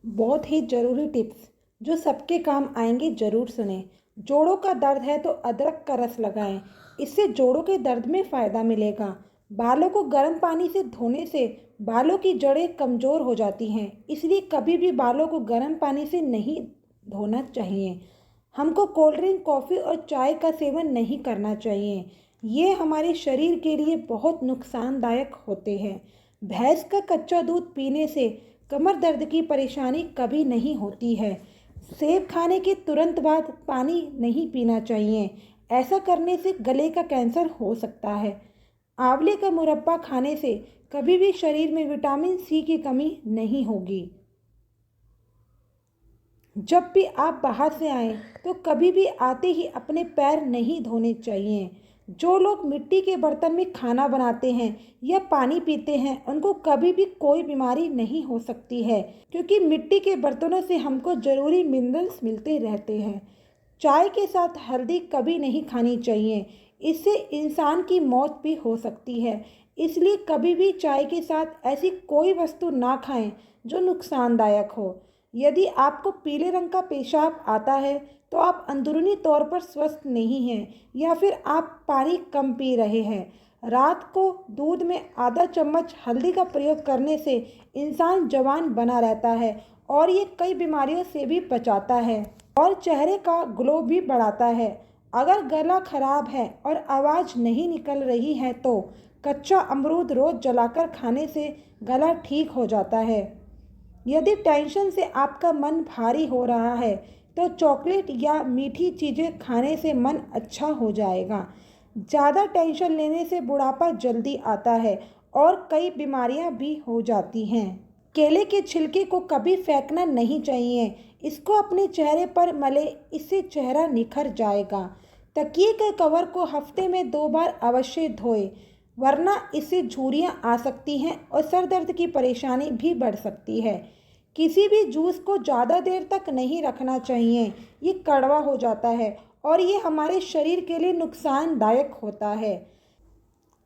बहुत ही ज़रूरी टिप्स जो सबके काम आएंगे, ज़रूर सुने। जोड़ों का दर्द है तो अदरक का रस लगाएं। इससे जोड़ों के दर्द में फ़ायदा मिलेगा। बालों को गर्म पानी से धोने से बालों की जड़ें कमज़ोर हो जाती हैं, इसलिए कभी भी बालों को गर्म पानी से नहीं धोना चाहिए। हमको कोल्ड ड्रिंक, कॉफ़ी और चाय का सेवन नहीं करना चाहिए। ये हमारे शरीर के लिए बहुत नुकसानदायक होते हैं। भैंस का कच्चा दूध पीने से कमर दर्द की परेशानी कभी नहीं होती है। सेब खाने के तुरंत बाद पानी नहीं पीना चाहिए। ऐसा करने से गले का कैंसर हो सकता है। आंवले का मुरब्बा खाने से कभी भी शरीर में विटामिन सी की कमी नहीं होगी। जब भी आप बाहर से आएं तो कभी भी आते ही अपने पैर नहीं धोने चाहिए। जो लोग मिट्टी के बर्तन में खाना बनाते हैं या पानी पीते हैं उनको कभी भी कोई बीमारी नहीं हो सकती है, क्योंकि मिट्टी के बर्तनों से हमको ज़रूरी मिनरल्स मिलते रहते हैं। चाय के साथ हल्दी कभी नहीं खानी चाहिए, इससे इंसान की मौत भी हो सकती है। इसलिए कभी भी चाय के साथ ऐसी कोई वस्तु ना खाएं जो नुकसानदायक हो। यदि आपको पीले रंग का पेशाब आता है तो आप अंदरूनी तौर पर स्वस्थ नहीं हैं या फिर आप पानी कम पी रहे हैं। रात को दूध में आधा चम्मच हल्दी का प्रयोग करने से इंसान जवान बना रहता है और ये कई बीमारियों से भी बचाता है और चेहरे का ग्लो भी बढ़ाता है। अगर गला खराब है और आवाज़ नहीं निकल रही है तो कच्चा अमरूद रोज़ जलाकर खाने से गला ठीक हो जाता है। यदि टेंशन से आपका मन भारी हो रहा है तो चॉकलेट या मीठी चीज़ें खाने से मन अच्छा हो जाएगा। ज़्यादा टेंशन लेने से बुढ़ापा जल्दी आता है और कई बीमारियां भी हो जाती हैं। केले के छिलके को कभी फेंकना नहीं चाहिए। इसको अपने चेहरे पर मले, इससे चेहरा निखर जाएगा। तकिए के कवर को हफ्ते में 2 बार अवश्य धोए, वरना इससे झुर्रियाँ आ सकती हैं और सर दर्द की परेशानी भी बढ़ सकती है। किसी भी जूस को ज़्यादा देर तक नहीं रखना चाहिए, ये कड़वा हो जाता है और ये हमारे शरीर के लिए नुकसानदायक होता है।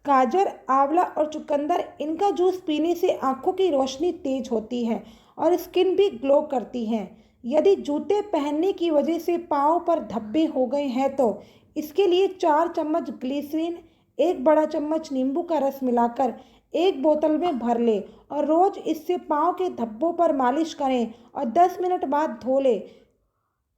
गाजर, आंवला और चुकंदर, इनका जूस पीने से आंखों की रोशनी तेज होती है और स्किन भी ग्लो करती है। यदि जूते पहनने की वजह से पाँव पर धब्बे हो गए हैं तो इसके लिए 4 चम्मच ग्लिसरीन, 1 बड़ा चम्मच नींबू का रस मिलाकर एक बोतल में भर ले और रोज इससे पाँव के धब्बों पर मालिश करें और 10 मिनट बाद धो ले।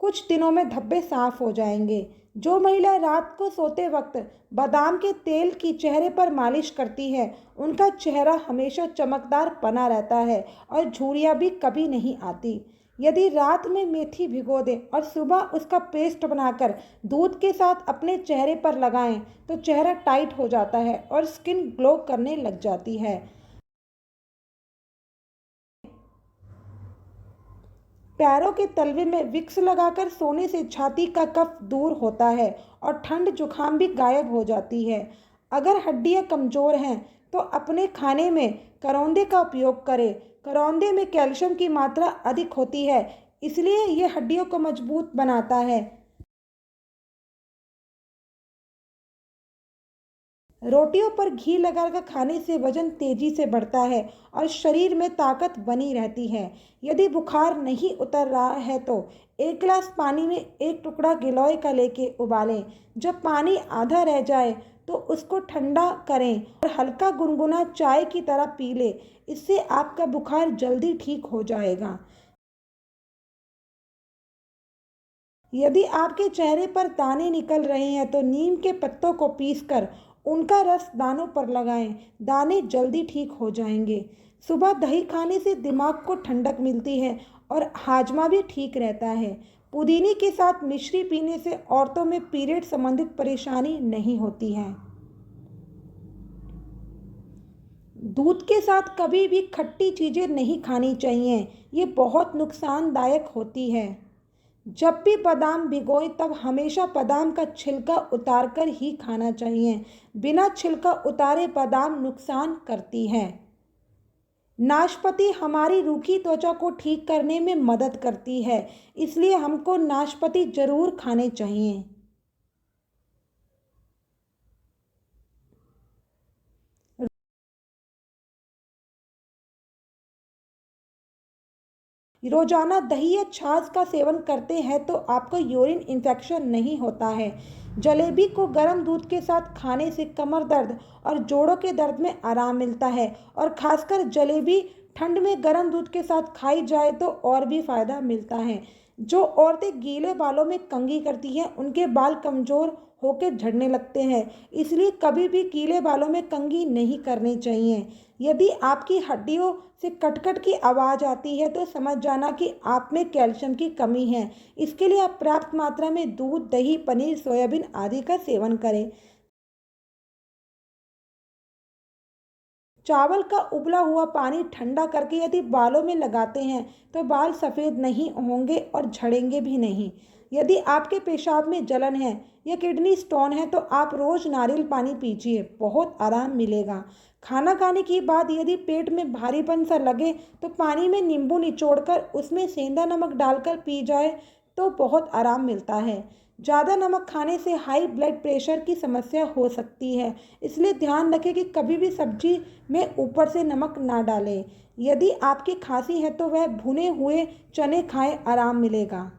कुछ दिनों में धब्बे साफ हो जाएंगे। जो महिला रात को सोते वक्त बादाम के तेल की चेहरे पर मालिश करती है उनका चेहरा हमेशा चमकदार बना रहता है और झुर्रियाँ भी कभी नहीं आती। यदि रात में मेथी भिगो दें और सुबह उसका पेस्ट बनाकर दूध के साथ अपने चेहरे पर लगाएं तो चेहरा टाइट हो जाता है और स्किन ग्लो करने लग जाती है। पैरों के तलवे में विक्स लगाकर सोने से छाती का कफ दूर होता है और ठंड जुखाम भी गायब हो जाती है। अगर हड्डियां कमज़ोर हैं तो अपने खाने में करौंदे का उपयोग करें। करौंदे में कैल्शियम की मात्रा अधिक होती है, इसलिए यह हड्डियों को मजबूत बनाता है। रोटियों पर घी लगाकर खाने से वजन तेजी से बढ़ता है और शरीर में ताकत बनी रहती है। यदि बुखार नहीं उतर रहा है तो 1 गिलास पानी में 1 टुकड़ा गिलोय का लेके उबालें। जब पानी आधा रह जाए तो उसको ठंडा करें और हल्का गुनगुना चाय की तरह पी लें। इससे आपका बुखार जल्दी ठीक हो जाएगा। यदि आपके चेहरे पर दाने निकल रहे हैं तो नीम के पत्तों को पीसकर उनका रस दानों पर लगाएं। दाने जल्दी ठीक हो जाएंगे। सुबह दही खाने से दिमाग को ठंडक मिलती है और हाजमा भी ठीक रहता है। पुदीने के साथ मिश्री पीने से औरतों में पीरियड संबंधित परेशानी नहीं होती है। दूध के साथ कभी भी खट्टी चीज़ें नहीं खानी चाहिए, ये बहुत नुकसानदायक होती है। जब भी बादाम भिगोएं तब हमेशा बादाम का छिलका उतार कर ही खाना चाहिए। बिना छिलका उतारे बादाम नुकसान करती है। नाशपाती हमारी रूखी त्वचा को ठीक करने में मदद करती है, इसलिए हमको नाशपाती जरूर खाने चाहिए। रोजाना दही या छाछ का सेवन करते हैं तो आपको यूरिन इन्फेक्शन नहीं होता है। जलेबी को गर्म दूध के साथ खाने से कमर दर्द और जोड़ों के दर्द में आराम मिलता है और खासकर जलेबी ठंड में गर्म दूध के साथ खाई जाए तो और भी फ़ायदा मिलता है। जो औरतें गीले बालों में कंघी करती हैं उनके बाल कमज़ोर होकर झड़ने लगते हैं, इसलिए कभी भी गीले बालों में कंघी नहीं करनी चाहिए। यदि आपकी हड्डियों से कटकट की आवाज़ आती है तो समझ जाना कि आप में कैल्शियम की कमी है। इसके लिए आप पर्याप्त मात्रा में दूध, दही, पनीर, सोयाबीन आदि का सेवन करें। चावल का उबला हुआ पानी ठंडा करके यदि बालों में लगाते हैं तो बाल सफ़ेद नहीं होंगे और झड़ेंगे भी नहीं। यदि आपके पेशाब में जलन है या किडनी स्टोन है तो आप रोज़ नारियल पानी पीजिए, बहुत आराम मिलेगा। खाना खाने के बाद यदि पेट में भारीपन सा लगे तो पानी में नींबू निचोड़कर उसमें सेंधा नमक डालकर पी जाए तो बहुत आराम मिलता है। ज़्यादा नमक खाने से हाई ब्लड प्रेशर की समस्या हो सकती है, इसलिए ध्यान रखें कि कभी भी सब्जी में ऊपर से नमक ना डालें। यदि आपकी खांसी है तो वह भुने हुए चने खाएं, आराम मिलेगा।